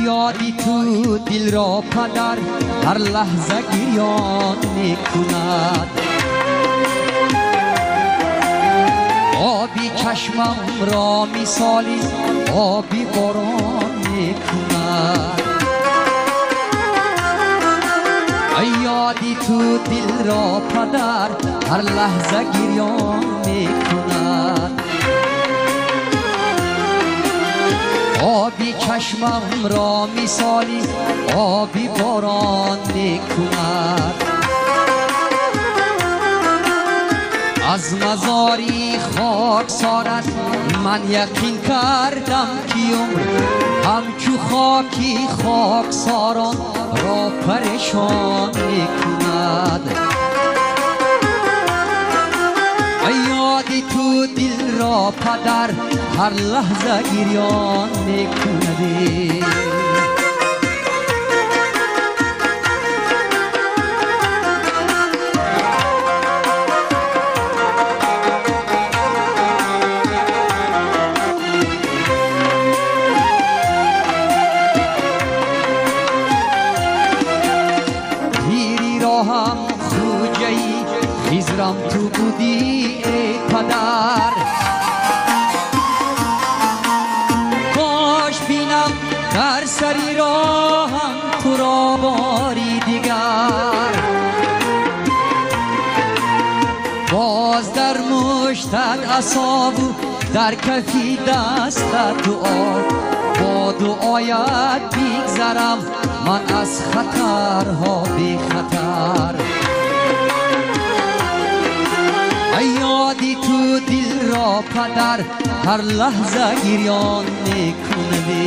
یادی تو دل را پدر هر لحظه گریان میکند. آبی چشمم را مثالی آبی باران میکند. یادی تو دل را پدر هر لحظه گریان میکند. آبی چشمم را مثالی آبی باران میکند. از مزاری خاکسارت من یقین کردم که عمر همچو خاکی خاکساران را پریشان میکند. یادی تو دل را پدر هر لحظه گریان میکند. هم خوجهی خیزرم تو بودی ای پدر. کاش بینم در سری راهم تو را باری دیگر. باز در مشتت عصا و در کفی دستت دعا. با دعایت بگذرم من از خطرها بی خطر. یادی تو دل را پدر هر لحظه گریان میکنه.